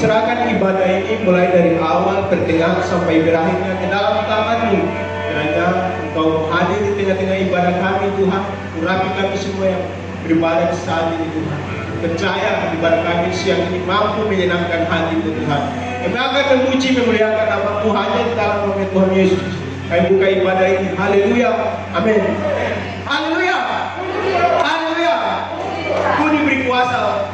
serahkan ibadah ini mulai dari awal, pertengahan sampai berakhirnya ke dalam tangan-Mu. Kiranya Engkau hadir di tengah-tengah ibadah kami Tuhan. Urapi kami semua yang beribadah di saat ini Tuhan. Percaya ibadah kami siang ini mampu menyenangkan hati Tuhan. Kami akan memuji memuliakan nama Tuhan di dalam nama Tuhan Yesus. Kami buka ibadah ini. Haleluya. Amin. Haleluya. Haleluya. Ku diberi kuasa.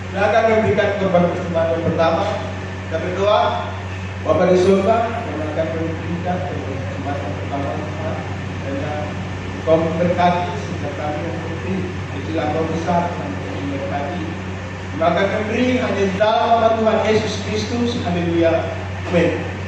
Saya akan memberikan korban persembahan yang pertama. Kita berdoa. Bapa di surga, kami akan memberikan korban persembahan yang pertama. Dan Kau memberkati sehingga kami mengikuti kecil atau besar dan memberkati. Maka memberi hanya dalam nama Tuhan Yesus Kristus. Haleluya. Amin.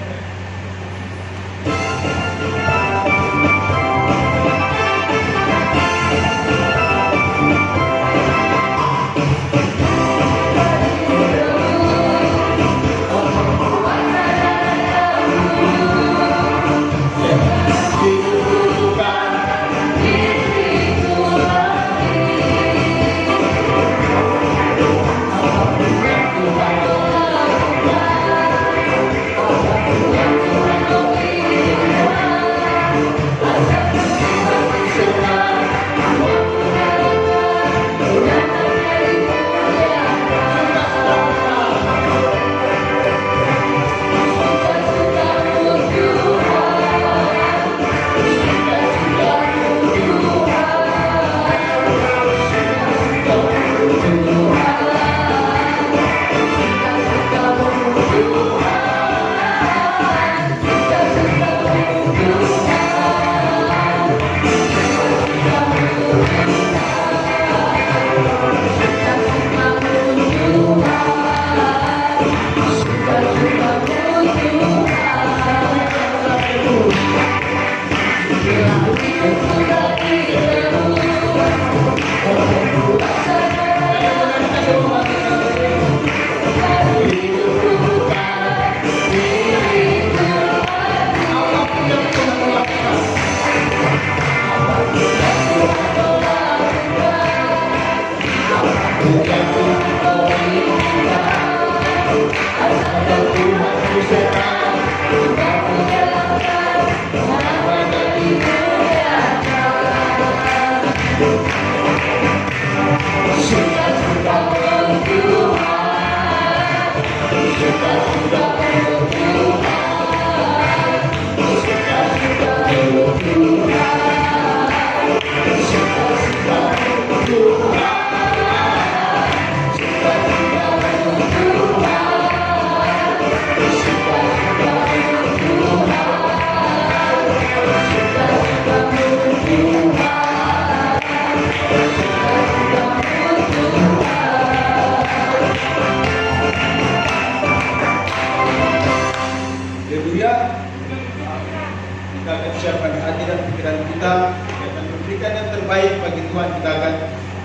kita akan siapkan hati dan pikiran kita, kita akan memberikan yang terbaik bagi Tuhan. Kita akan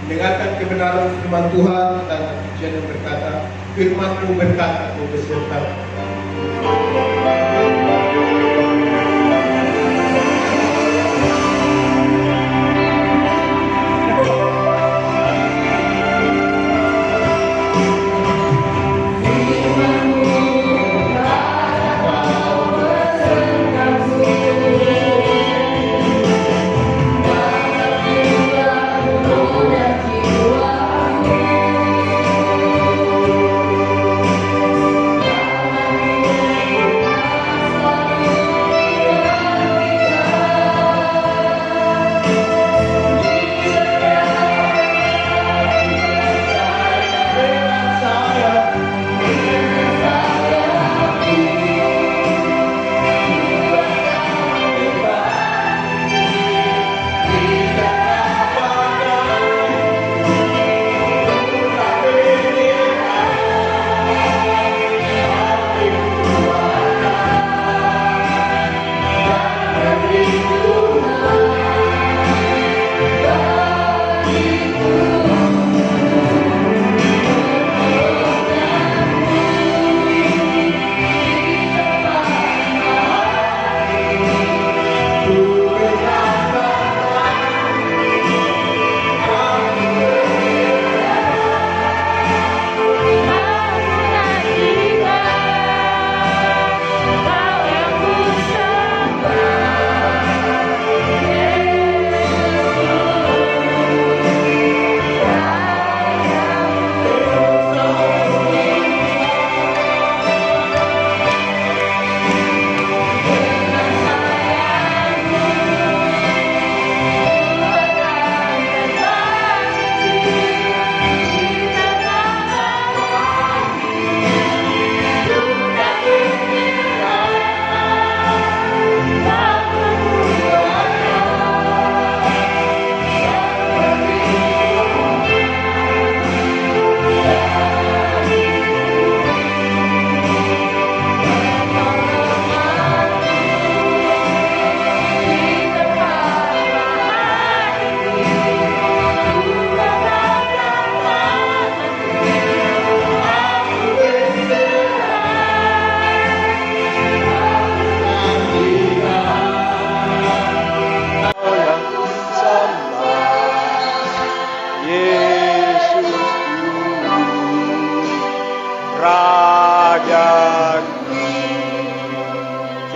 mendengarkan kebenaran firman Tuhan. Kita akan pujian yang berkata, firman-Mu berkata, Aku beserta.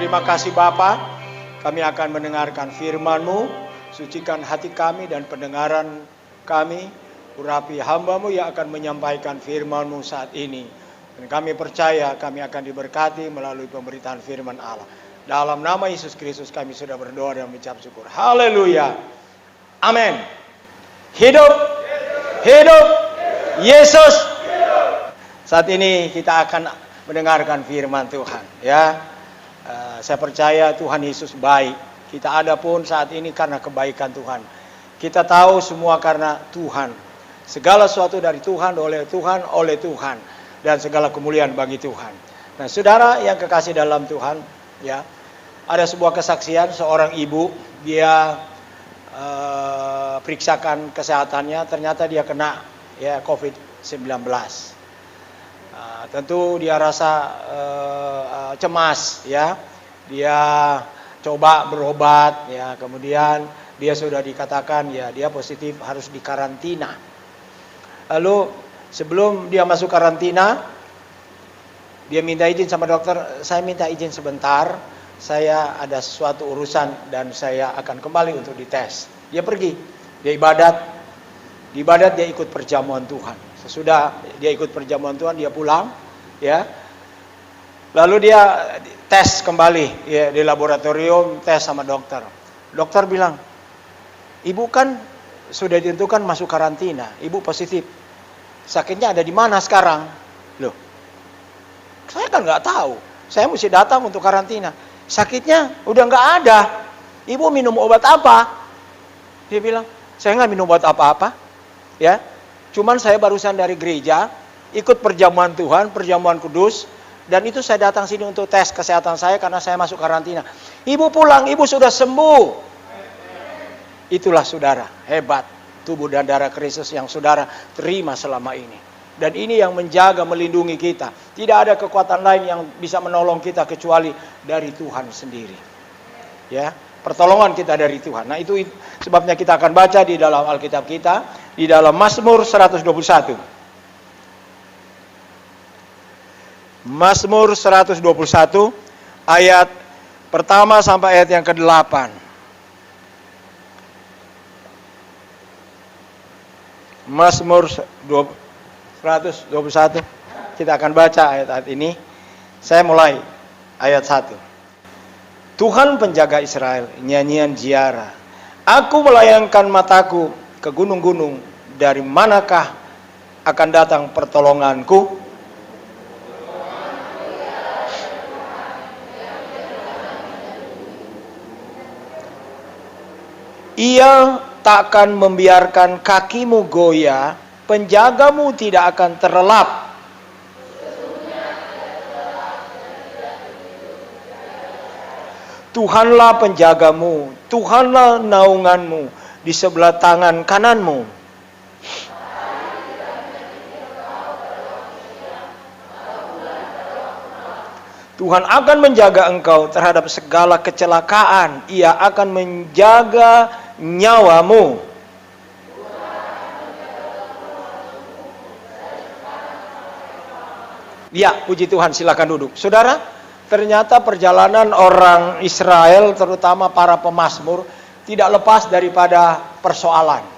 Terima kasih Bapa, kami akan mendengarkan firman-Mu, sucikan hati kami dan pendengaran kami, urapi hamba-Mu yang akan menyampaikan firman-Mu saat ini. Dan kami percaya kami akan diberkati melalui pemberitaan firman Allah. Dalam nama Yesus Kristus kami sudah berdoa dan mengucap syukur. Haleluya. Amin. Hidup, hidup, Yesus. Saat ini kita akan mendengarkan firman Tuhan, ya. Saya percaya Tuhan Yesus baik. Kita ada pun saat ini karena kebaikan Tuhan. Kita tahu semua karena Tuhan. Segala sesuatu dari Tuhan, oleh Tuhan, dan segala kemuliaan bagi Tuhan. Nah, saudara yang kekasih dalam Tuhan, ya, ada sebuah kesaksian seorang ibu, dia periksakan kesehatannya, ternyata dia kena ya COVID-19. Tentu dia rasa cemas, ya. Dia coba berobat, ya. Kemudian dia sudah dikatakan ya dia positif, harus dikarantina. Lalu sebelum dia masuk karantina, dia minta izin sama dokter, saya minta izin sebentar, saya ada sesuatu urusan dan saya akan kembali untuk dites. Dia pergi, dia ibadat. Di ibadat dia ikut perjamuan Tuhan. Sesudah dia ikut perjamuan Tuhan, dia pulang, ya. Lalu dia tes kembali, ya, di laboratorium, tes sama dokter. Dokter bilang, ibu kan sudah ditentukan masuk karantina, ibu positif. Sakitnya ada di mana sekarang? Loh, saya kan nggak tahu. Saya mesti datang untuk karantina. Sakitnya udah nggak ada. Ibu minum obat apa? Dia bilang, saya nggak minum obat apa-apa, ya. Cuman saya barusan dari gereja, ikut perjamuan Tuhan, perjamuan kudus, Dan itu saya datang sini untuk tes kesehatan saya karena saya masuk karantina. Ibu pulang, ibu sudah sembuh. Itulah saudara, hebat tubuh dan darah Kristus yang saudara terima selama ini. Dan ini yang menjaga, melindungi kita. Tidak ada kekuatan lain yang bisa menolong kita kecuali dari Tuhan sendiri. Ya, pertolongan kita dari Tuhan. Nah, itu sebabnya kita akan baca di dalam Alkitab kita, di dalam Mazmur 121. Mazmur 121 ayat pertama sampai ayat yang ke-8. Mazmur 121. Kita akan baca ayat-ayat ini. Saya mulai ayat 1. Tuhan penjaga Israel, nyanyian ziarah. Aku melayangkan mataku ke gunung-gunung, dari manakah akan datang pertolonganku? Ia takkan membiarkan kakimu goyah, penjagamu tidak akan terlelap. Tuhanlah penjagamu, Tuhanlah naunganmu di sebelah tangan kananmu. Tuhan akan menjaga engkau terhadap segala kecelakaan. Ia akan menjaga nyawamu. Ya, puji Tuhan, silakan duduk. Saudara, ternyata perjalanan orang Israel, terutama para pemazmur, tidak lepas daripada persoalan.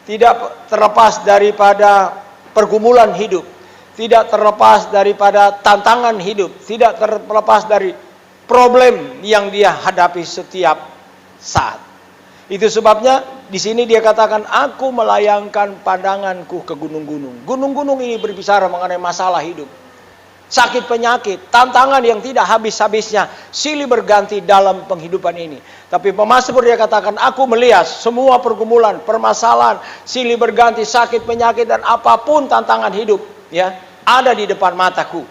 Tidak terlepas daripada pergumulan hidup. Tidak terlepas daripada tantangan hidup. Tidak terlepas dari problem yang dia hadapi setiap saat. Itu sebabnya di sini dia katakan, aku melayangkan pandanganku ke gunung-gunung. Gunung-gunung ini berbicara mengenai masalah hidup. Sakit penyakit, tantangan yang tidak habis-habisnya, silih berganti dalam penghidupan ini. Tapi pemazmur dia katakan, aku melihat semua pergumulan, permasalahan, silih berganti, sakit penyakit dan apapun tantangan hidup, ya, ada di depan mataku.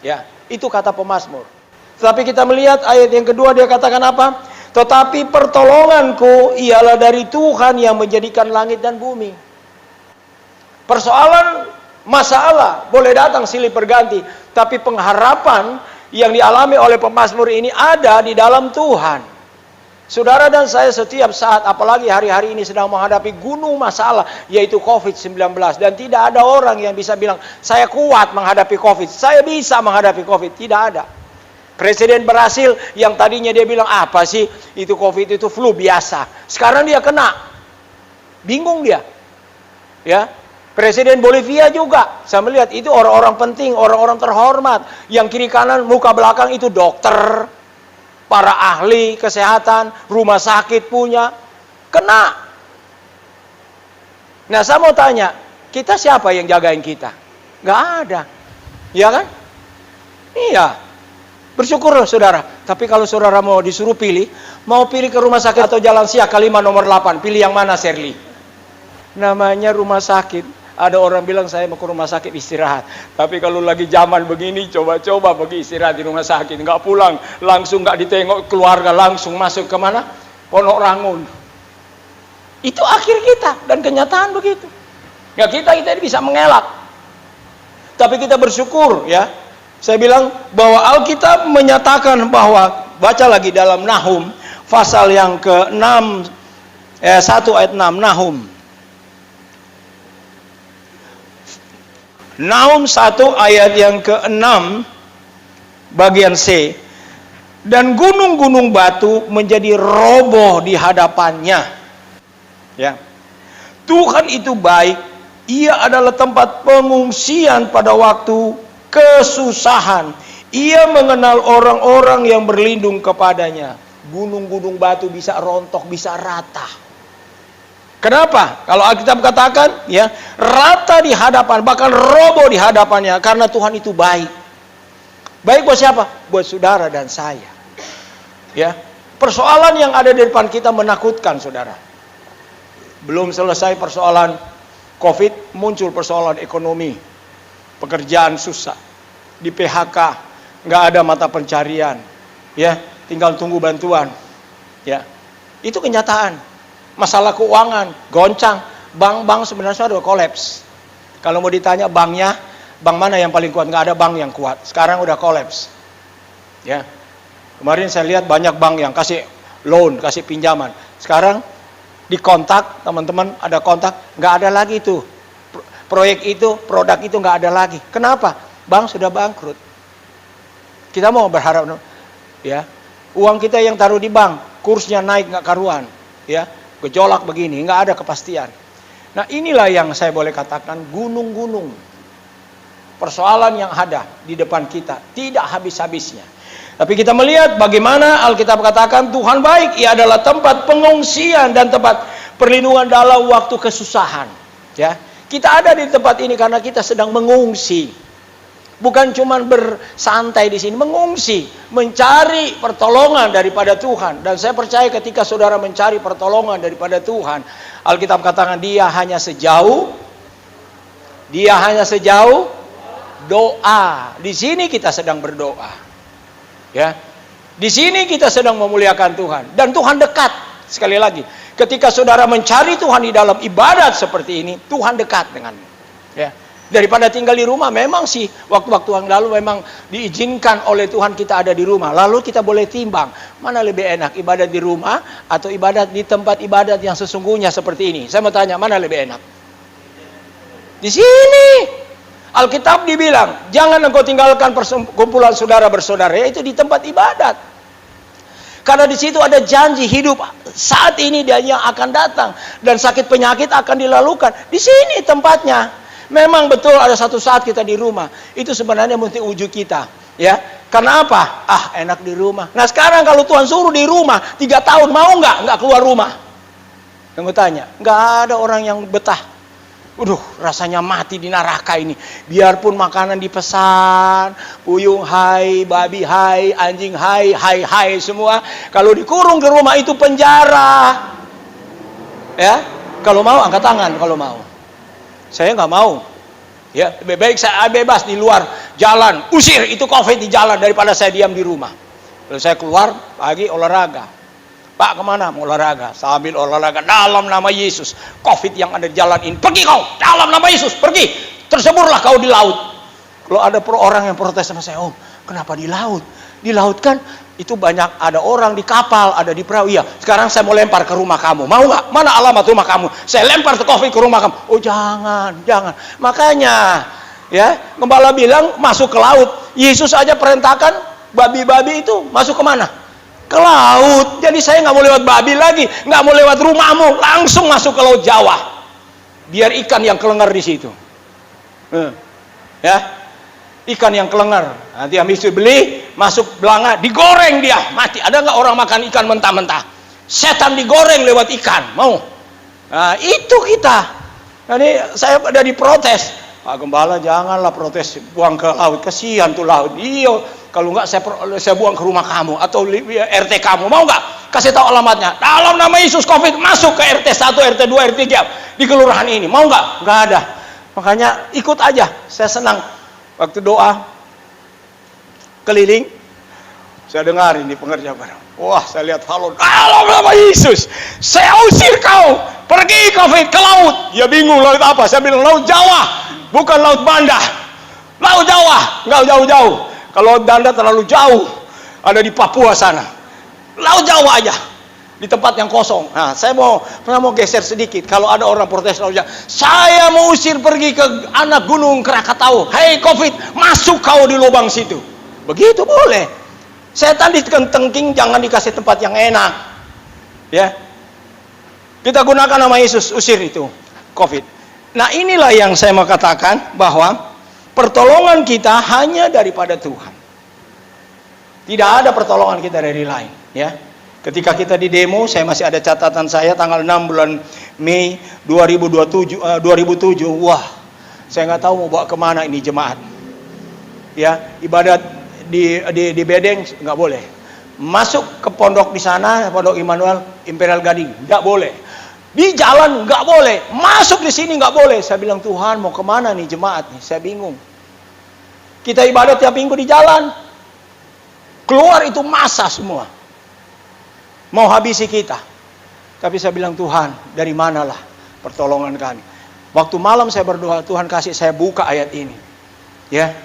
Ya, itu kata pemazmur. Tetapi kita melihat ayat yang kedua dia katakan apa? Tetapi pertolonganku ialah dari Tuhan yang menjadikan langit dan bumi. Persoalan, masalah boleh datang silih berganti, tapi pengharapan yang dialami oleh pemazmur ini ada di dalam Tuhan. Saudara dan saya setiap saat, apalagi hari-hari ini sedang menghadapi gunung masalah, yaitu COVID-19. Dan tidak ada orang yang bisa bilang, saya kuat menghadapi COVID, saya bisa menghadapi COVID. Tidak ada. Presiden Brasil yang tadinya dia bilang, apa sih itu COVID, itu flu biasa. Sekarang dia kena. Bingung dia. Ya. Presiden Bolivia juga, saya melihat itu orang-orang penting, orang-orang terhormat. Yang kiri kanan, muka belakang itu dokter, para ahli kesehatan, rumah sakit punya, kena. Nah, saya mau tanya, kita siapa yang jagain kita? Nggak ada. Iya kan? Iya. Bersyukur saudara. Tapi kalau saudara mau disuruh pilih, mau pilih ke rumah sakit atau Jalan Siak Kaliman nomor 8, pilih yang mana, Shirley? Namanya rumah sakit. Ada orang bilang saya mau ke rumah sakit istirahat. Tapi kalau lagi zaman begini, coba-coba pergi istirahat di rumah sakit. Nggak pulang, langsung nggak ditengok keluarga, langsung masuk ke mana? Pondok Rangun. Itu akhir kita, dan kenyataan begitu. Ya kita ini bisa mengelak. Tapi kita bersyukur ya. Saya bilang bahwa Alkitab menyatakan bahwa, baca lagi dalam Nahum, pasal yang ke-6, 1 ayat 6, Nahum. Nahum 1 ayat yang ke-6 bagian C. Dan gunung-gunung batu menjadi roboh di hadapannya. Ya. Tuhan itu baik, Ia adalah tempat pengungsian pada waktu kesusahan. Ia mengenal orang-orang yang berlindung kepadanya. Gunung-gunung batu bisa rontok, bisa rata. Kenapa? Kalau Alkitab katakan, ya, rata di hadapan, bahkan roboh di hadapannya, karena Tuhan itu baik. Baik buat siapa? Buat saudara dan saya. Ya, persoalan yang ada di depan kita menakutkan, saudara. Belum selesai persoalan COVID, muncul persoalan ekonomi, pekerjaan susah, di PHK, nggak ada mata pencarian, ya, tinggal tunggu bantuan, ya. Itu kenyataan. Masalah keuangan, goncang, bank-bank sebenarnya sudah kolaps. Kalau mau ditanya banknya, bank mana yang paling kuat? Nggak ada bank yang kuat. Sekarang udah kolaps, ya. Kemarin saya lihat banyak bank yang kasih loan, kasih pinjaman. Sekarang dikontak, teman-teman ada kontak, nggak ada lagi itu. Proyek itu, produk itu nggak ada lagi. Kenapa? Bank sudah bangkrut. Kita mau berharap, ya, uang kita yang taruh di bank, kursnya naik nggak karuan, ya, gejolak begini, nggak ada kepastian. Nah inilah yang saya boleh katakan gunung-gunung persoalan yang ada di depan kita, tidak habis-habisnya. Tapi kita melihat bagaimana Alkitab katakan Tuhan baik, Ia adalah tempat pengungsian dan tempat perlindungan dalam waktu kesusahan. Ya, kita ada di tempat ini karena kita sedang mengungsi, bukan cuma bersantai di sini, mengungsi, mencari pertolongan daripada Tuhan. Dan saya percaya ketika saudara mencari pertolongan daripada Tuhan, Alkitab katakan dia hanya sejauh doa. Di sini kita sedang berdoa. Ya, di sini kita sedang memuliakan Tuhan dan Tuhan dekat. Sekali lagi, ketika saudara mencari Tuhan di dalam ibadat seperti ini, Tuhan dekat denganmu. Ya, daripada tinggal di rumah, memang sih waktu-waktu yang lalu memang diizinkan oleh Tuhan kita ada di rumah. Lalu kita boleh timbang mana lebih enak, ibadat di rumah atau ibadat di tempat ibadat yang sesungguhnya seperti ini. Saya mau tanya, mana lebih enak? Di sini. Alkitab dibilang, jangan engkau tinggalkan perkumpulan saudara bersaudara, yaitu di tempat ibadat. Karena di situ ada janji hidup saat ini dan yang akan datang, dan sakit penyakit akan dilalukan. Di sini tempatnya. Memang betul ada satu saat kita di rumah, itu sebenarnya mesti uji kita, ya. Karena apa? Enak di rumah. Nah sekarang kalau Tuhan suruh di rumah 3 tahun, mau nggak keluar rumah? Yang gue tanya, nggak ada orang yang betah. Rasanya mati di neraka ini. Biarpun makanan dipesan, puyung hai, babi hai, anjing hai, hai semua. Kalau dikurung di rumah itu penjara. Ya, kalau mau angkat tangan kalau mau. Saya nggak mau. Ya, lebih baik saya bebas di luar jalan, usir itu COVID di jalan daripada saya diam di rumah. Lalu saya keluar pagi olahraga. Pak kemana? Mau olahraga. Sambil olahraga dalam nama Yesus. COVID yang ada di jalan ini, pergi kau dalam nama Yesus, pergi. Terseburlah kau di laut. Kalau ada orang yang protes sama saya, Om, kenapa di laut? Di laut kan itu banyak, ada orang di kapal, ada di perahu. Iya, sekarang saya mau lempar ke rumah kamu. Mau nggak? Mana alamat rumah kamu? Saya lempar COVID ke rumah kamu. Oh jangan. Makanya, ya, gembala bilang masuk ke laut. Yesus aja perintahkan babi-babi itu masuk ke mana? Ke laut. Jadi saya nggak mau lewat babi lagi, nggak mau lewat rumahmu, langsung masuk ke laut Jawa. Biar ikan yang kelengar di situ. Ya, ikan yang kelengar. Nanti habis itu beli, masuk belanga, digoreng dia, mati. Ada nggak orang makan ikan mentah-mentah? Setan digoreng lewat ikan, mau? Nah, itu kita. Jadi saya ada diprotes. Pak Gembala janganlah protes, buang ke laut, kasihan tuh laut. Iya, kalau enggak saya buang ke rumah kamu atau RT kamu, mau enggak? Kasih tahu alamatnya. Dalam nama Yesus COVID masuk ke RT 1, RT 2, RT 3 di kelurahan ini. Mau enggak? Enggak ada. Makanya ikut aja. Saya senang waktu doa keliling. Saya dengar ini pengerja barang. Wah, saya lihat falon. Dalam nama Yesus, saya usir kau. Pergi COVID ke laut. Ya bingung laut apa? Saya bilang laut Jawa. Bukan laut Banda, laut Jawa, nggak jauh-jauh. Kalau laut Banda terlalu jauh, ada di Papua sana. Laut Jawa aja, di tempat yang kosong. Nah, saya mau geser sedikit. Kalau ada orang protes laut Jawa, saya mau usir pergi ke anak gunung Krakatau. Hei COVID, masuk kau di lubang situ. Begitu boleh. Setan dikentengking, jangan dikasih tempat yang enak. Ya, kita gunakan nama Yesus, usir itu COVID. Nah inilah yang saya mau katakan, bahwa pertolongan kita hanya daripada Tuhan. Tidak ada pertolongan kita dari lain, ya. Ketika kita di demo, saya masih ada catatan saya tanggal 6 bulan Mei 2007. Wah, saya nggak tahu mau bawa kemana ini jemaat. Ya, ibadat di Bedeng nggak boleh. Masuk ke pondok di sana, Pondok Immanuel Imperial Gading, nggak boleh. Di jalan nggak boleh, masuk di sini nggak boleh. Saya bilang, Tuhan mau kemana nih jemaat nih? Saya bingung. Kita ibadah tiap minggu di jalan. Keluar itu massa semua. Mau habisi kita. Tapi saya bilang, Tuhan, dari manalah pertolongan kami. Waktu malam saya berdoa, Tuhan kasih saya buka ayat ini. Ya.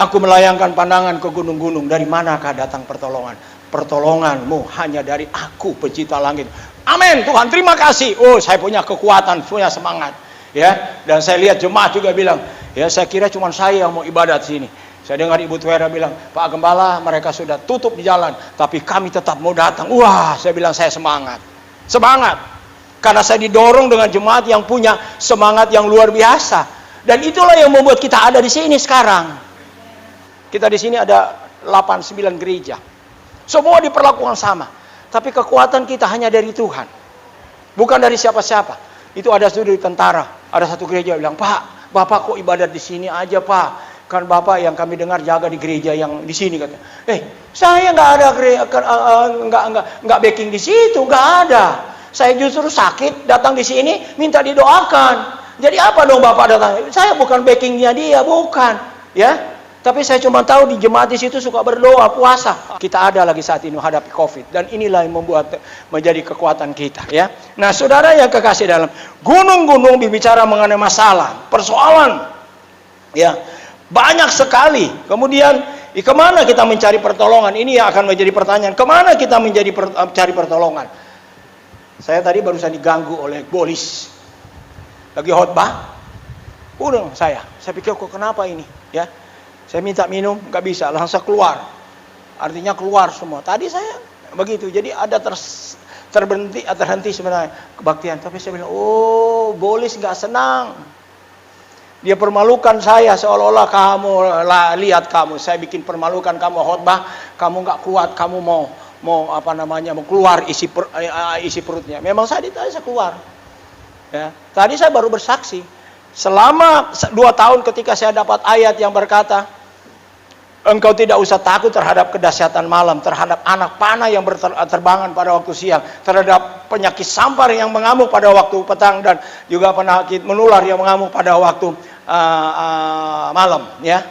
Aku melayangkan pandangan ke gunung-gunung, dari manakah datang pertolongan? Pertolonganmu hanya dari Aku, pencipta langit. Amin, Tuhan, terima kasih. Oh, saya punya kekuatan, punya semangat. Ya, dan saya lihat jemaat juga bilang, ya saya kira cuma saya yang mau ibadat sini. Saya dengar Ibu Tuera bilang, Pak Gembala, mereka sudah tutup di jalan, tapi kami tetap mau datang. Wah, saya bilang saya semangat. Semangat. Karena saya didorong dengan jemaat yang punya semangat yang luar biasa. Dan itulah yang membuat kita ada di sini sekarang. Kita di sini ada 8-9 gereja. Semua diperlakukan sama. Tapi kekuatan kita hanya dari Tuhan. Bukan dari siapa-siapa. Itu ada studi tentara. Ada satu gereja bilang, Pak, Bapak kok ibadat di sini aja, Pak? Kan Bapak yang kami dengar jaga di gereja yang di sini, katanya. Saya nggak ada nggak backing di situ, nggak ada. Saya justru sakit, datang di sini minta didoakan. Jadi apa dong Bapak datang? Saya bukan backingnya dia, bukan, ya. Tapi saya cuma tahu di jemaat di situ suka berdoa, puasa. Kita ada lagi saat ini menghadapi COVID, dan inilah yang membuat menjadi kekuatan kita, ya. Nah, saudara yang kekasih dalam, gunung-gunung berbicara mengenai masalah, persoalan, ya. Banyak sekali. Kemudian, kemana kita mencari pertolongan? Ini yang akan menjadi pertanyaan. Kemana kita mencari pertolongan? Saya tadi barusan diganggu oleh bolis. Lagi khotbah. Udah saya pikir kok kenapa ini? Ya, saya minta minum, nggak bisa, langsung keluar. Artinya keluar semua. Tadi saya begitu. Jadi ada terhenti sebenarnya kebaktian. Tapi saya bilang, oh, bolis nggak senang. Dia permalukan saya seolah-olah kamu lihat kamu, saya bikin permalukan kamu khotbah, kamu nggak kuat, kamu mau keluar isi perutnya. Memang saya keluar. Ya, tadi saya baru bersaksi. Selama 2 tahun ketika saya dapat ayat yang berkata, engkau tidak usah takut terhadap kedahsyatan malam, terhadap anak panah yang berterbangan pada waktu siang, terhadap penyakit sampar yang mengamuk pada waktu petang, dan juga penyakit menular yang mengamuk pada waktu malam, ya.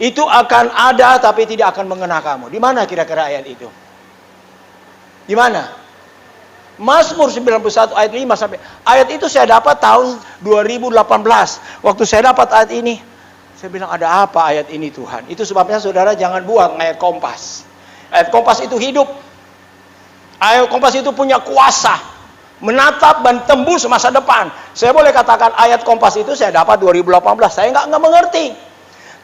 Itu akan ada tapi tidak akan mengena kamu. Di mana kira-kira ayat itu? Di mana? Mazmur 91 ayat 5 sampai. Ayat itu saya dapat tahun 2018. Waktu saya dapat ayat ini, saya bilang, ada apa ayat ini Tuhan? Itu sebabnya saudara jangan buat ayat Kompas. Ayat Kompas itu hidup. Ayat Kompas itu punya kuasa menatap dan tembus masa depan. Saya boleh katakan ayat Kompas itu saya dapat 2018. Saya nggak mengerti.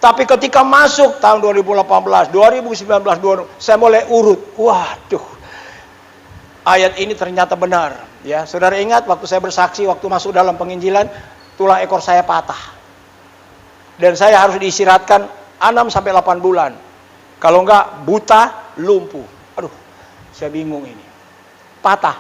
Tapi ketika masuk tahun 2018, 2019, saya mulai urut. Waduh, ayat ini ternyata benar. Ya, saudara ingat waktu saya bersaksi, waktu masuk dalam penginjilan, tulang ekor saya patah. Dan saya harus diistirahatkan 6-8 bulan. Kalau enggak, buta, lumpuh. Aduh, saya bingung ini. Patah.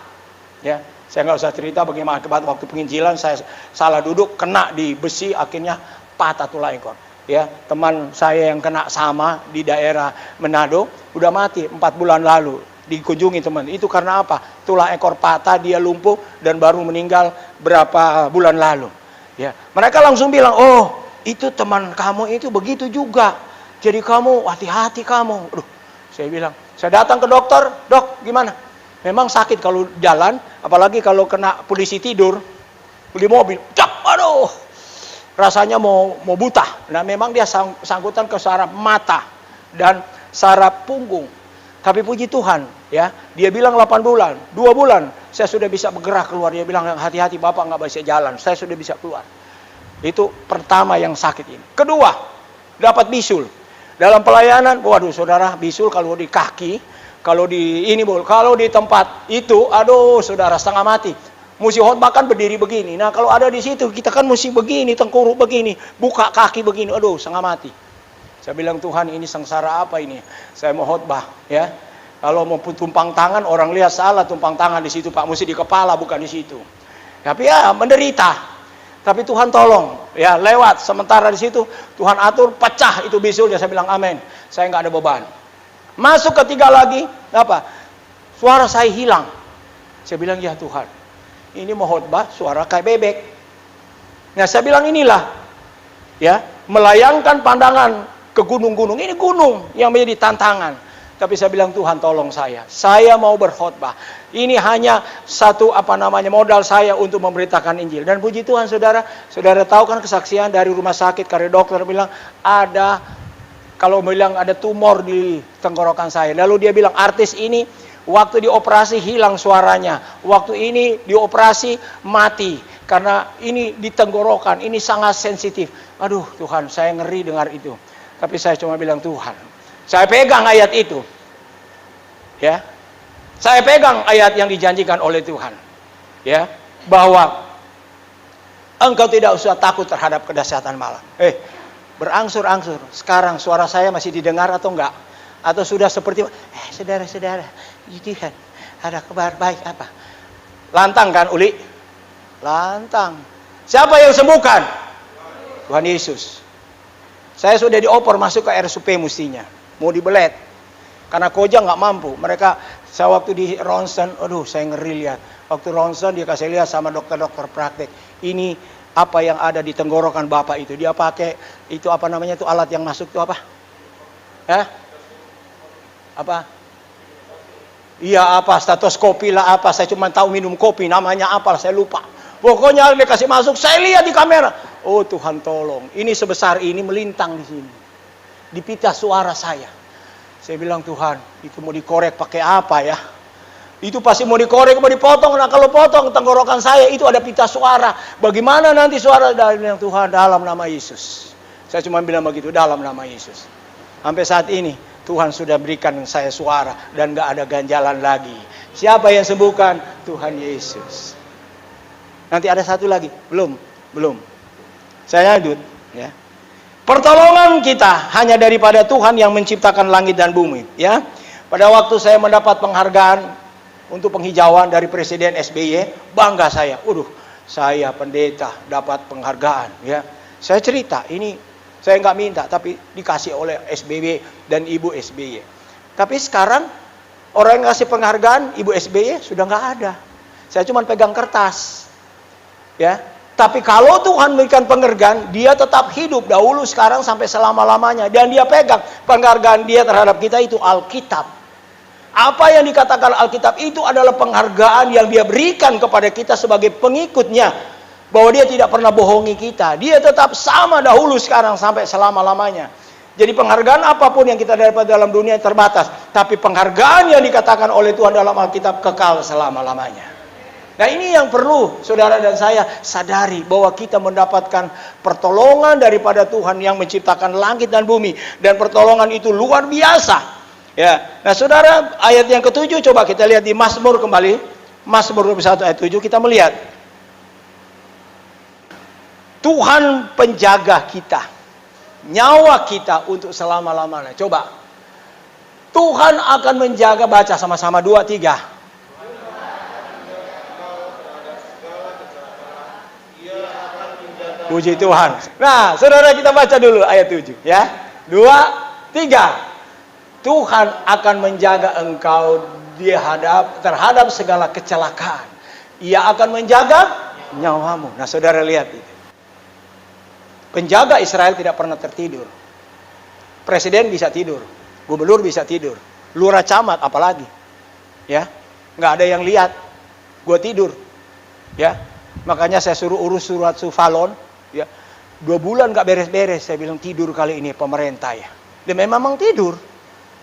Ya, saya nggak usah cerita bagaimana waktu penginjilan saya salah duduk, kena di besi, akhirnya patah tulang ekor. Ya, teman saya yang kena sama di daerah Manado udah mati 4 bulan lalu. Dikunjungi teman. Itu karena apa? Tulang ekor patah, dia lumpuh dan baru meninggal berapa bulan lalu. Ya, mereka langsung bilang, oh, itu teman kamu itu begitu juga. Jadi kamu hati-hati kamu. Aduh, saya bilang, saya datang ke dokter, dok, gimana? Memang sakit kalau jalan, apalagi kalau kena polisi tidur di mobil. Cak, aduh, rasanya mau buta. Nah, memang dia sangkutan ke saraf mata dan saraf punggung. Tapi puji Tuhan, ya, dia bilang 8 bulan, 2 bulan, saya sudah bisa bergerak keluar. Dia bilang, hati-hati Bapak nggak bisa jalan, saya sudah bisa keluar. Itu pertama yang sakit ini. Kedua, dapat bisul. Dalam pelayanan, waduh saudara, bisul kalau di kaki, kalau di kalau di tempat itu, aduh saudara, setengah mati. Mesti khotbah kan berdiri begini. Nah, kalau ada di situ, kita kan mesti begini, tengkurap begini, buka kaki begini, aduh setengah mati. Saya bilang, Tuhan, ini sengsara apa ini? Saya mau khotbah, ya. Kalau mau tumpang tangan, orang lihat salah tumpang tangan di situ, Pak, mesti di kepala bukan di situ. Tapi ya menderita. Tapi Tuhan tolong, ya, lewat sementara di situ Tuhan atur, pecah itu bisulnya. Saya bilang amin. Saya nggak ada beban. Masuk ketiga lagi, apa? Suara saya hilang. Saya bilang, ya Tuhan, ini mau khotbah suara kayak bebek. Nah, saya bilang inilah, ya, melayangkan pandangan ke gunung-gunung. Ini gunung yang menjadi tantangan. Tapi saya bilang, Tuhan tolong saya mau berkhotbah. Ini hanya satu modal saya untuk memberitakan Injil. Dan puji Tuhan saudara tahu kan kesaksian dari rumah sakit, karena dokter bilang ada tumor di tenggorokan saya. Lalu dia bilang, artis ini waktu dioperasi hilang suaranya, waktu ini dioperasi mati, karena ini di tenggorokan, ini sangat sensitif. Aduh Tuhan, saya ngeri dengar itu. Tapi saya cuma bilang, Tuhan, saya pegang ayat itu. Ya. Saya pegang ayat yang dijanjikan oleh Tuhan. Ya, bahwa engkau tidak usah takut terhadap kedahsyatan malam. Berangsur-angsur. Sekarang suara saya masih didengar atau enggak? Atau sudah seperti saudara-saudara, Tuhan, ada kabar baik apa? Lantang kan, Uli? Lantang. Siapa yang sembuhkan? Tuhan Yesus. Saya sudah dioper masuk ke RSUP mestinya. Mau dibelet. Karena koja nggak mampu. Saya waktu di ronsen, aduh saya ngeri lihat. Waktu ronsen dia kasih lihat sama dokter-dokter praktek. Ini apa yang ada di tenggorokan Bapak itu. Dia pakai itu alat yang masuk itu apa? Iya stetoskopi lah apa. Saya cuma tahu minum kopi. Namanya apa saya lupa. Pokoknya dia kasih masuk. Saya lihat di kamera. Oh Tuhan tolong. Ini sebesar ini melintang di sini. Di pita suara saya. Saya bilang, Tuhan, itu mau dikorek pakai apa ya? Itu pasti mau dikorek, mau dipotong. Nah kalau potong tenggorokan saya itu ada pita suara. Bagaimana nanti suara? Dari yang Tuhan, dalam nama Yesus. Saya cuma bilang begitu, dalam nama Yesus. Sampai saat ini Tuhan sudah berikan saya suara dan gak ada ganjalan lagi. Siapa yang sembuhkan? Tuhan Yesus. Nanti ada satu lagi, belum. Saya lanjut, ya. Pertolongan kita hanya daripada Tuhan yang menciptakan langit dan bumi, ya. Pada waktu saya mendapat penghargaan untuk penghijauan dari Presiden SBY, bangga saya. Saya pendeta dapat penghargaan, ya. Saya cerita, ini saya nggak minta, tapi dikasih oleh SBY dan Ibu SBY. Tapi sekarang orang yang ngasih penghargaan Ibu SBY sudah nggak ada. Saya cuma pegang kertas, ya. Tapi kalau Tuhan memberikan penghargaan, dia tetap hidup dahulu, sekarang, sampai selama-lamanya. Dan dia pegang penghargaan dia terhadap kita itu Alkitab. Apa yang dikatakan Alkitab itu adalah penghargaan yang dia berikan kepada kita sebagai pengikutnya. Bahwa dia tidak pernah bohongi kita. Dia tetap sama dahulu, sekarang, sampai selama-lamanya. Jadi penghargaan apapun yang kita dapat dalam dunia terbatas. Tapi penghargaan yang dikatakan oleh Tuhan dalam Alkitab kekal selama-lamanya. Nah ini yang perlu saudara dan saya sadari, bahwa kita mendapatkan pertolongan daripada Tuhan yang menciptakan langit dan bumi, dan pertolongan itu luar biasa. Ya, nah saudara, ayat yang ke-7 coba kita lihat di Mazmur kembali, Mazmur 21 ayat 7 kita melihat Tuhan penjaga kita, nyawa kita untuk selama-lamanya. Coba, Tuhan akan menjaga, baca sama-sama 2, 3. Puji Tuhan. Nah, saudara kita baca dulu ayat 7 ya. 2, 3. Tuhan akan menjaga engkau terhadap segala kecelakaan. Ia akan menjaga nyawamu. Nah, saudara lihat itu. Penjaga Israel tidak pernah tertidur. Presiden bisa tidur, gubernur bisa tidur, lurah camat apalagi. Ya. Nggak ada yang lihat. Gua tidur. Ya. Makanya saya suruh urus surat sufalon. Ya, 2 bulan gak beres-beres. Saya bilang tidur kali ini pemerintah ya. Dia memang tidur.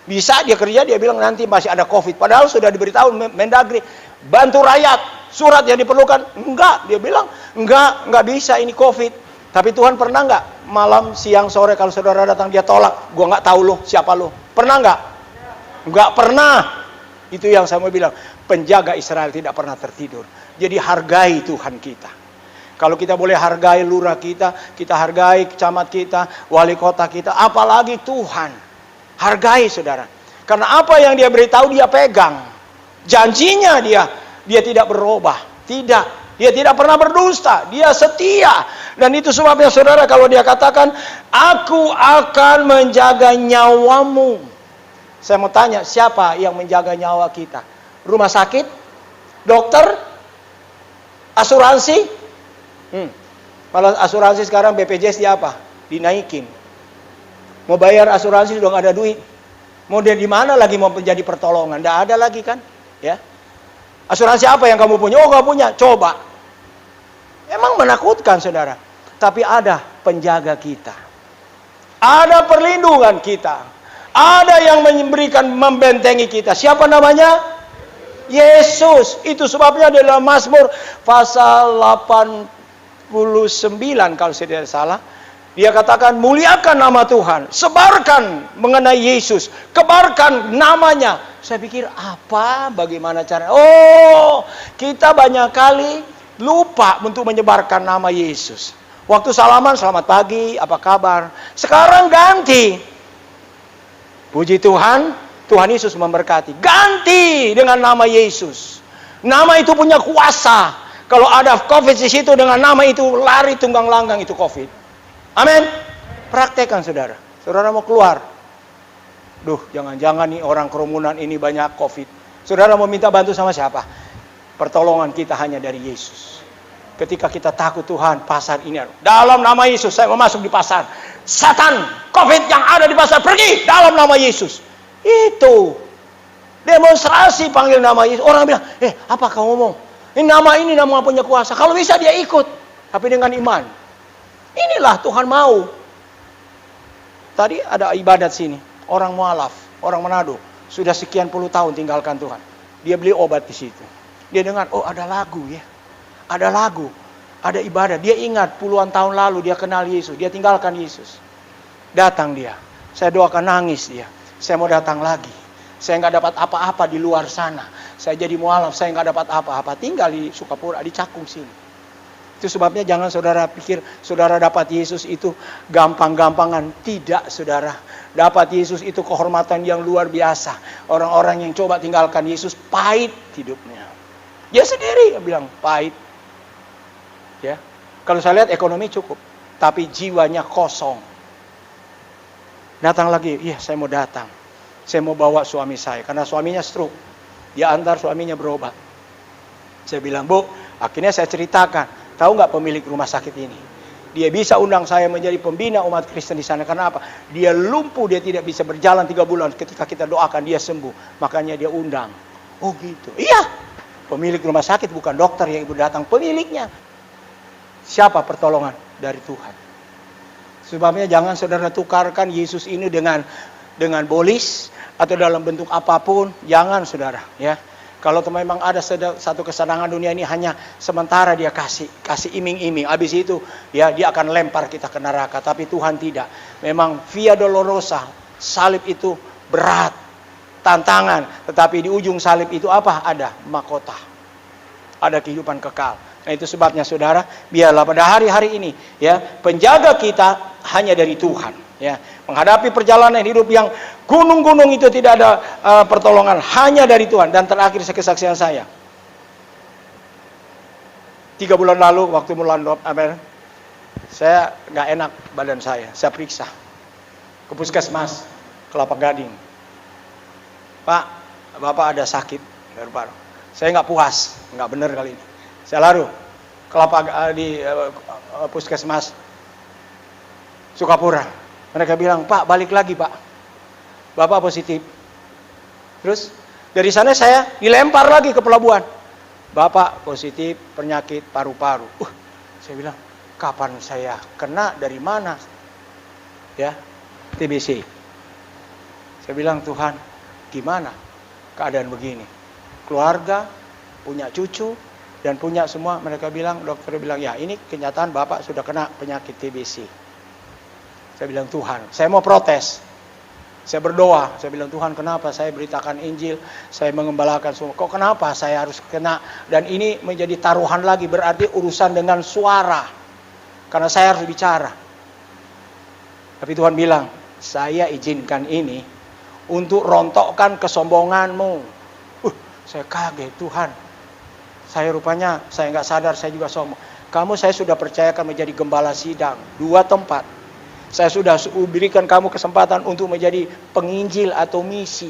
Bisa dia kerja, dia bilang nanti masih ada COVID. Padahal sudah diberitahu Mendagri, bantu rakyat, surat yang diperlukan. Enggak, dia bilang enggak bisa ini COVID. Tapi Tuhan pernah enggak malam, siang, sore kalau saudara datang dia tolak? Gua enggak tahu loh siapa lo. Pernah enggak? Enggak pernah. Itu yang saya mau bilang, penjaga Israel tidak pernah tertidur. Jadi hargai Tuhan kita. Kalau kita boleh hargai lurah kita, kita hargai camat kita, wali kota kita, apalagi Tuhan. Hargai saudara. Karena apa yang dia beritahu dia pegang. Janjinya dia tidak berubah. Tidak. Dia tidak pernah berdusta. Dia setia. Dan itu sebabnya saudara kalau dia katakan, aku akan menjaga nyawamu. Saya mau tanya, siapa yang menjaga nyawa kita? Rumah sakit? Dokter? Asuransi? Kalau asuransi sekarang BPJS dia apa? Dinaikin. Mau bayar asuransi sudah nggak ada duit. Mau dia di mana lagi mau menjadi pertolongan? Nggak ada lagi kan? Ya. Asuransi apa yang kamu punya? Oh, nggak punya. Coba. Emang menakutkan, saudara. Tapi ada penjaga kita. Ada perlindungan kita. Ada yang memberikan, membentengi kita. Siapa namanya? Yesus. Itu sebabnya dalam Mazmur pasal 89 kalau saya tidak salah. Dia katakan, muliakan nama Tuhan, sebarkan mengenai Yesus, kebarkan namanya. Saya pikir apa, bagaimana cara? Oh, kita banyak kali lupa untuk menyebarkan nama Yesus. Waktu salaman, selamat pagi, apa kabar? Sekarang ganti. Puji Tuhan, Tuhan Yesus memberkati. Ganti dengan nama Yesus. Nama itu punya kuasa. Kalau ada COVID di situ, dengan nama itu lari tunggang langgang itu COVID. Amin. Praktekkan, saudara. Saudara mau keluar. Duh, jangan-jangan nih orang kerumunan ini banyak COVID. Saudara mau minta bantu sama siapa? Pertolongan kita hanya dari Yesus. Ketika kita takut Tuhan, pasar ini dalam nama Yesus saya mau masuk di pasar. Satan, COVID yang ada di pasar pergi dalam nama Yesus. Itu demonstrasi panggil nama Yesus. Orang bilang, apa kamu ngomong? Ini nama punya kuasa. Kalau bisa dia ikut, tapi dengan iman. Inilah Tuhan mau. Tadi ada ibadat sini. Orang mualaf, orang Manado. Sudah sekian puluh tahun tinggalkan Tuhan. Dia beli obat di situ. Dia dengar, oh ada lagu ya. Ada lagu. Ada ibadat. Dia ingat puluhan tahun lalu dia kenal Yesus. Dia tinggalkan Yesus. Datang dia. Saya doakan nangis dia. Saya mau datang lagi. Saya nggak dapat apa-apa di luar sana. Saya jadi mualaf. Saya nggak dapat apa-apa. Tinggal di Sukapura, di Cakung sini. Itu sebabnya jangan saudara pikir saudara dapat Yesus itu gampang-gampangan. Tidak, saudara. Dapat Yesus itu kehormatan yang luar biasa. Orang-orang yang coba tinggalkan Yesus pahit hidupnya. Dia sendiri bilang pahit. Ya. Kalau saya lihat ekonomi cukup, tapi jiwanya kosong. Datang lagi, iya saya mau datang. Saya mau bawa suami saya karena suaminya stroke. Dia antar suaminya berobat. Saya bilang, "Bu, akhirnya saya ceritakan. Tahu nggak pemilik rumah sakit ini? Dia bisa undang saya menjadi pembina umat Kristen di sana. Karena apa? Dia lumpuh, dia tidak bisa berjalan 3 bulan. Ketika kita doakan dia sembuh. Makanya dia undang." Oh gitu. Iya. Pemilik rumah sakit bukan dokter yang ibu datang. Pemiliknya. Siapa pertolongan? Dari Tuhan. Sebabnya jangan saudara tukarkan Yesus ini dengan bolis. Atau dalam bentuk apapun. Jangan, saudara. Ya. Kalau memang ada satu kesenangan dunia ini hanya sementara dia kasih iming-iming. Habis itu ya dia akan lempar kita ke neraka. Tapi Tuhan tidak. Memang via dolorosa, salib itu berat, tantangan. Tetapi di ujung salib itu apa? Ada mahkota. Ada kehidupan kekal. Nah itu sebabnya saudara, biarlah pada hari-hari ini ya penjaga kita hanya dari Tuhan. Ya, menghadapi perjalanan hidup yang gunung-gunung itu tidak ada pertolongan, hanya dari Tuhan. Dan terakhir kesaksian saya 3 bulan lalu waktu bulan November, saya nggak enak badan saya periksa ke puskesmas Kelapa Gading. Pak, bapak ada sakit paru-paru. Saya nggak puas, nggak benar kali ini. Saya lalu di puskesmas Sukapura. Mereka bilang, "Pak, balik lagi, Pak. Bapak positif." Terus dari sana saya dilempar lagi ke pelabuhan. "Bapak positif penyakit paru-paru." Saya bilang, "Kapan saya kena, dari mana?" Ya, TBC. Saya bilang, "Tuhan, gimana keadaan begini? Keluarga, punya cucu, dan punya semua." Mereka bilang, dokter bilang, "Ya, ini kenyataan Bapak sudah kena penyakit TBC." Saya bilang, "Tuhan, saya mau protes." Saya berdoa, saya bilang, "Tuhan, kenapa saya beritakan Injil, saya mengembalakan semua, kok kenapa saya harus kena?" Dan ini menjadi taruhan lagi, berarti urusan dengan suara. Karena saya harus bicara. Tapi Tuhan bilang, "Saya izinkan ini untuk rontokkan kesombonganmu." Saya kaget, Tuhan. Saya rupanya, saya nggak sadar, saya juga sombong. Kamu saya sudah percayakan menjadi gembala sidang, 2 tempat. Saya sudah berikan kamu kesempatan untuk menjadi penginjil atau misi.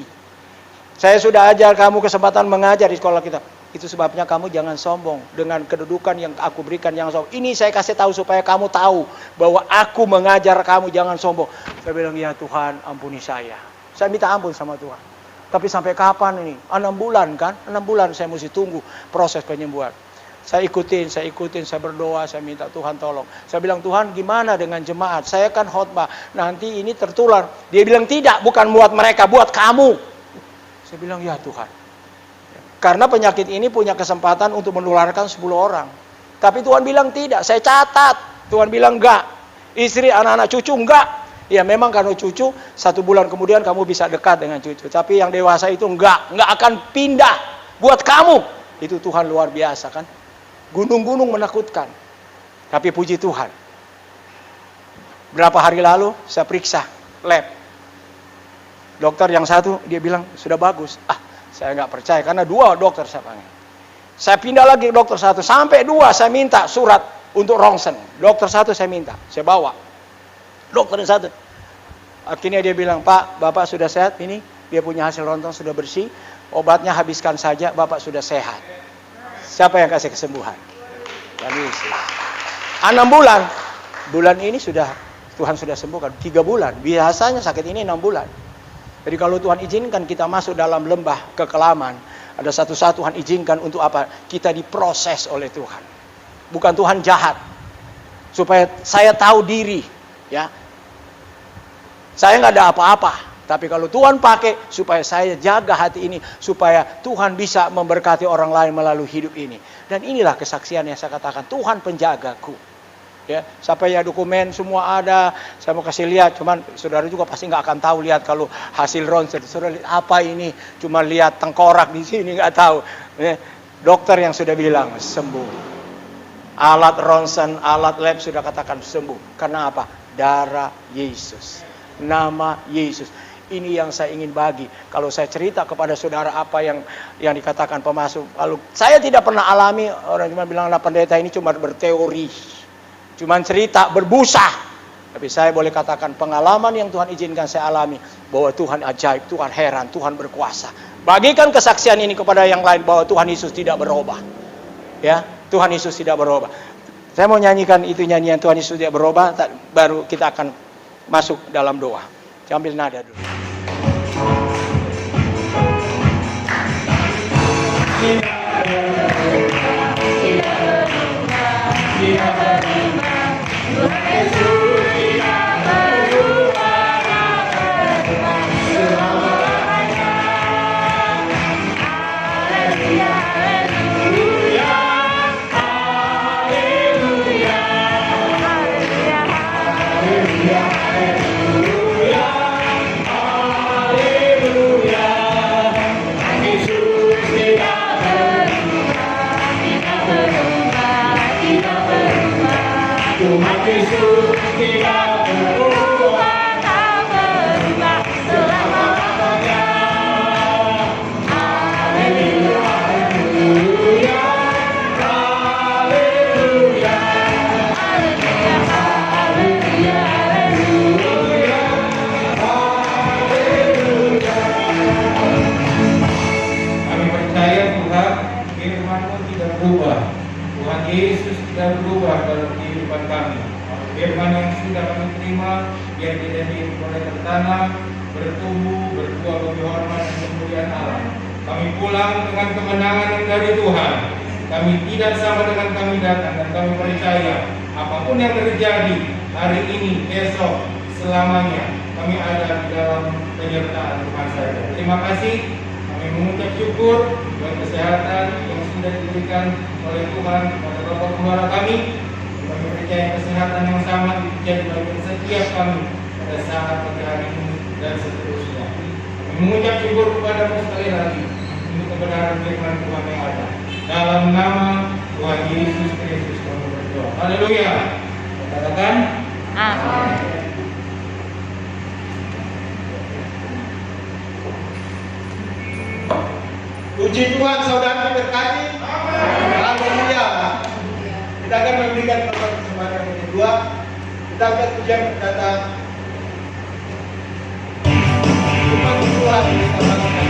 Saya sudah ajar kamu kesempatan mengajar di sekolah kita. Itu sebabnya kamu jangan sombong dengan kedudukan yang aku berikan, jangan sombong. Ini saya kasih tahu supaya kamu tahu bahwa aku mengajar kamu jangan sombong. Saya bilang, ya Tuhan ampuni saya. Saya minta ampun sama Tuhan. Tapi sampai kapan ini? 6 bulan kan? 6 bulan saya mesti tunggu proses penyembuhan. Saya ikutin, saya berdoa, saya minta Tuhan tolong. Saya bilang, Tuhan gimana dengan jemaat? Saya kan khotbah, nanti ini tertular. Dia bilang, tidak, bukan buat mereka, buat kamu. Saya bilang, ya Tuhan. Karena penyakit ini punya kesempatan untuk menularkan 10 orang. Tapi Tuhan bilang tidak, saya catat. Tuhan bilang enggak. Istri, anak-anak, cucu enggak. Ya memang kalau cucu, 1 bulan kemudian kamu bisa dekat dengan cucu. Tapi yang dewasa itu enggak akan pindah. Buat kamu. Itu Tuhan luar biasa kan. Gunung-gunung menakutkan. Tapi puji Tuhan. Berapa hari lalu saya periksa lab. Dokter yang satu dia bilang sudah bagus. Saya nggak percaya karena 2 dokter saya panggil. Saya pindah lagi ke dokter 1 sampai 2 saya minta surat untuk rongsen. Dokter 1 saya minta, saya bawa. Dokter yang 1. Akhirnya dia bilang, Pak, Bapak sudah sehat ini. Dia punya hasil ronsen sudah bersih. Obatnya habiskan saja, Bapak sudah sehat. Siapa yang kasih kesembuhan? Tuhan Yesus. 6 bulan. Bulan ini sudah Tuhan sudah sembuhkan. 3 bulan. Biasanya sakit ini 6 bulan. Jadi kalau Tuhan izinkan kita masuk dalam lembah kekelaman, ada satu saat Tuhan izinkan untuk apa? Kita diproses oleh Tuhan. Bukan Tuhan jahat. Supaya saya tahu diri, ya. Saya nggak ada apa-apa. Tapi kalau Tuhan pakai supaya saya jaga hati ini, supaya Tuhan bisa memberkati orang lain melalui hidup ini. Dan inilah kesaksian yang saya katakan, Tuhan penjagaku. Ya, sampai ya dokumen semua ada, saya mau kasih lihat, cuman saudara juga pasti nggak akan tahu lihat kalau hasil ronsen. Saudara lihat apa ini? Cuma lihat tengkorak di sini nggak tahu. Ya, dokter yang sudah bilang sembuh. Alat ronsen, alat lab sudah katakan sembuh. Karena apa? Darah Yesus, nama Yesus. Ini yang saya ingin bagi. Kalau saya cerita kepada saudara apa yang dikatakan pemasuk, lalu saya tidak pernah alami, orang cuma bilang, nah pendeta ini cuma berteori. Cuman cerita, berbusa. Tapi saya boleh katakan pengalaman yang Tuhan izinkan saya alami. Bahwa Tuhan ajaib, Tuhan heran, Tuhan berkuasa. Bagikan kesaksian ini kepada yang lain bahwa Tuhan Yesus tidak berubah. Ya, Tuhan Yesus tidak berubah. Saya mau nyanyikan itu nyanyian Tuhan Yesus tidak berubah. Baru kita akan masuk dalam doa. Ambil nada dulu. Yesus tidak berubah dalam kehidupan kami. Firman yang sudah kami terima, biar kita hidup boleh tertanam, bertumbuh, berbuah bagi hormat dan kemuliaan Allah. Kami pulang dengan kemenangan yang dari Tuhan. Kami tidak sama dengan kami datang, dan kami percaya apapun yang terjadi hari ini, besok, selamanya, kami ada di dalam penyertaan Tuhan saja. Terima kasih. Kami mengucap syukur buat kesehatan yang sudah diberikan oleh Tuhan kepada Bapak Gembala kami. Kami percaya kesehatan yang sama menjadi bagian setiap kami pada saat pagi hari ini dan seterusnya. Kami mengucap syukur kepada-Mu sekali lagi untuk kebenaran firman Tuhan yang ada. Dalam nama Tuhan Yesus Kristus kami berdoa. Haleluya. Katakan amin. Puji Tuhan, saudara berkati. Haleluya. Kita akan memberikan kesempatan yang kedua. Kita akan pujian berkata, Tuhan Tuhan kita banggakan.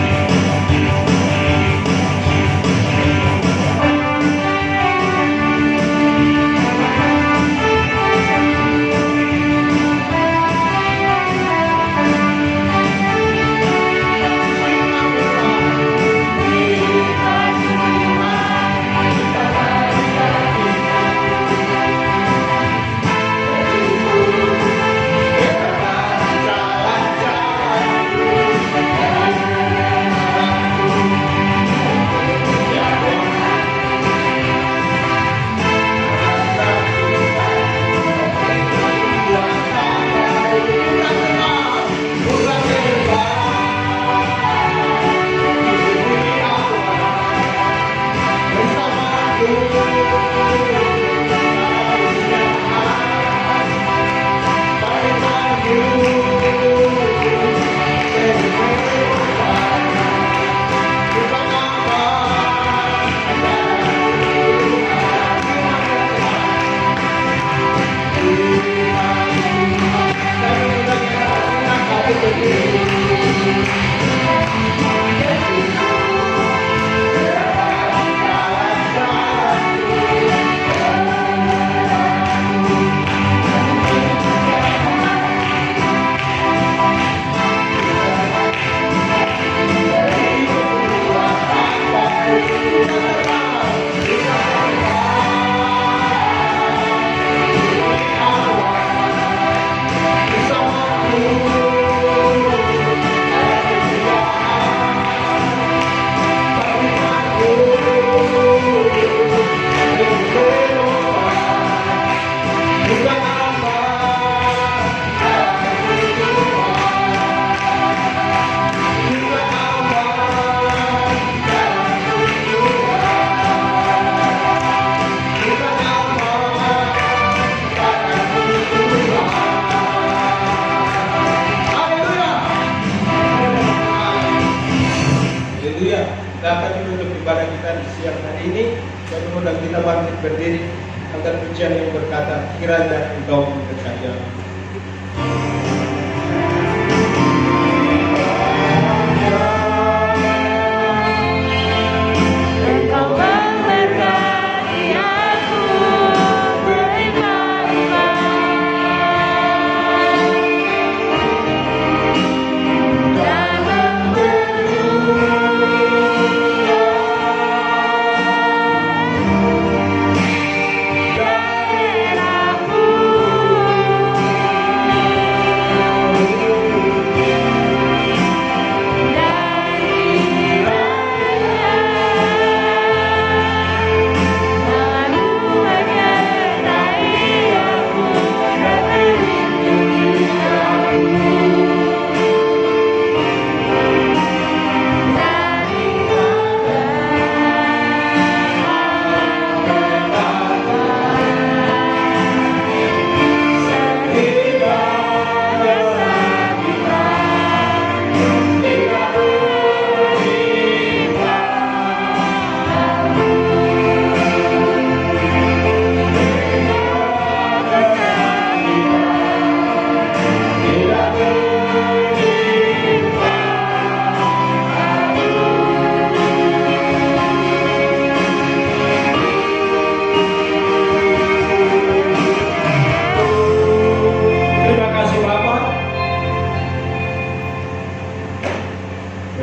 siang hari ini. Dan mengundang kita bangkit berdiri agar pujian yang berkata, kiranya Engkau mendekati aku.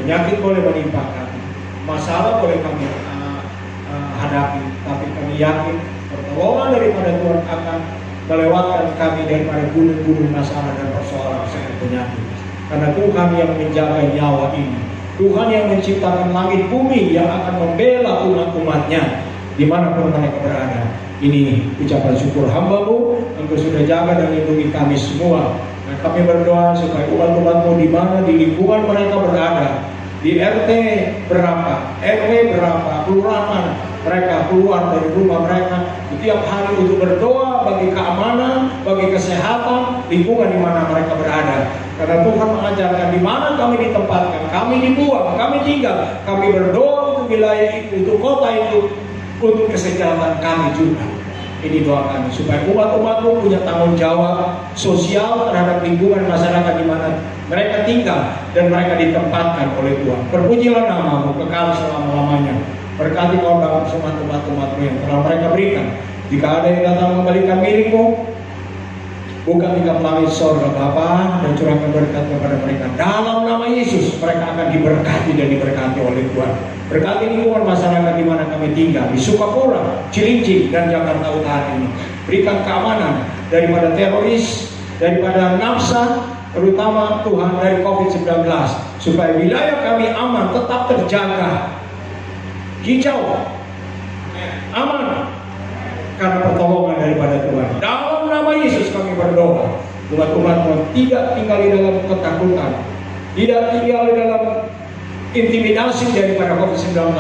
Penyakit boleh menimpa kami, masalah boleh kami hadapi, tapi kami yakin pertolongan daripada Tuhan akan melewatkan kami daripada gunung-gunung masalah dan persoalan serta penyakit. Karena Tuhan yang menjaga nyawa ini, Tuhan yang menciptakan langit bumi yang akan membela umat-umatnya dimanapun mereka berada. Ini ucapan syukur hamba-Mu, Engkau sudah jaga dan lindungi kami semua. Dan kami berdoa supaya umat-umat-Mu di mana di lingkungan mereka berada, di RT berapa, RW berapa, kelurahan mereka keluar dari rumah mereka setiap hari untuk berdoa bagi keamanan, bagi kesehatan lingkungan di mana mereka berada. Karena Tuhan mengajarkan di mana kami ditempatkan, kami dibuang, kami tinggal, kami berdoa untuk wilayah itu, untuk kota itu, untuk kesejahteraan kami juga. Ini doa kami supaya umat-umat-Mu punya tanggung jawab sosial terhadap lingkungan masyarakat di mana mereka tinggal dan mereka ditempatkan oleh Tuhan. Terpujilah nama-Mu kekal selama-lamanya. Berkati Kau dalam semua umat-umat-Mu yang telah mereka berikan. Jika ada yang datang membalikan milik-Mu, buka tingkap langit sorga Bapa dan curahkan berkat kepada mereka. Dalam nama Yesus mereka akan diberkati dan diberkati oleh Tuhan. Berkati lingkungan masyarakat di mana kami tinggal, di Sukapura, Cilincing, dan Jakarta Utara ini. Berikan keamanan daripada teroris, daripada nafsa, terutama Tuhan dari COVID-19, supaya wilayah kami aman, tetap terjaga, hijau, aman, karena pertolongan daripada Tuhan. Dalam nama Yesus kami berdoa, umat-umat tidak tinggal di dalam ketakutan, tidak tinggal di dalam intimidasi daripada COVID-19,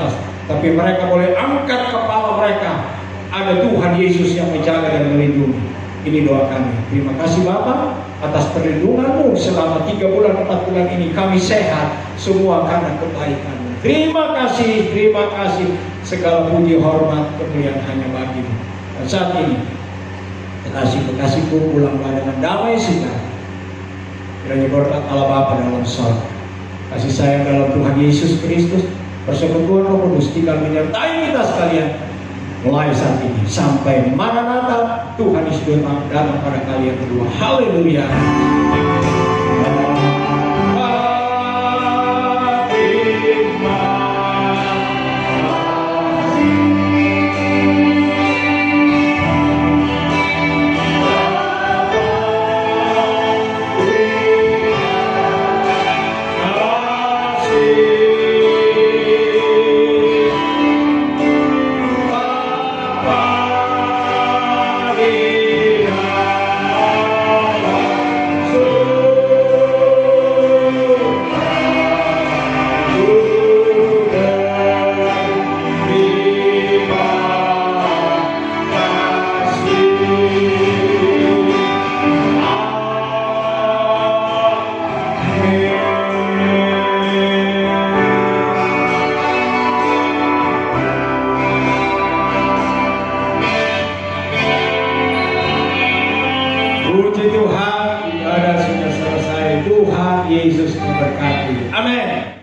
tapi mereka boleh angkat kepala mereka. Ada Tuhan Yesus yang menjaga dan melindungi. Ini doa kami. Terima kasih Bapa atas perlindungan-Mu selama 3 bulan 4 bulan ini. Kami sehat semua karena kebaikan-Mu. Terima kasih, terima kasih. Segala puji, hormat, kemuliaan hanya bagi-Mu. Dan saat ini kekasih-kekasihku pulanglah dengan damai sejahtera. Kiranya berkat Allah Bapa dalam sorga, kasih sayang dalam Tuhan Yesus Kristus, persekutuan Roh Kudus tinggal menyertai kita sekalian mulai saat ini sampai Maranatha, Tuhan Yesus datang pada kali yang kedua. Haleluya. Hallelujah. Puji Tuhan, ibadah sudah selesai. Tuhan Yesus memberkati. Amin.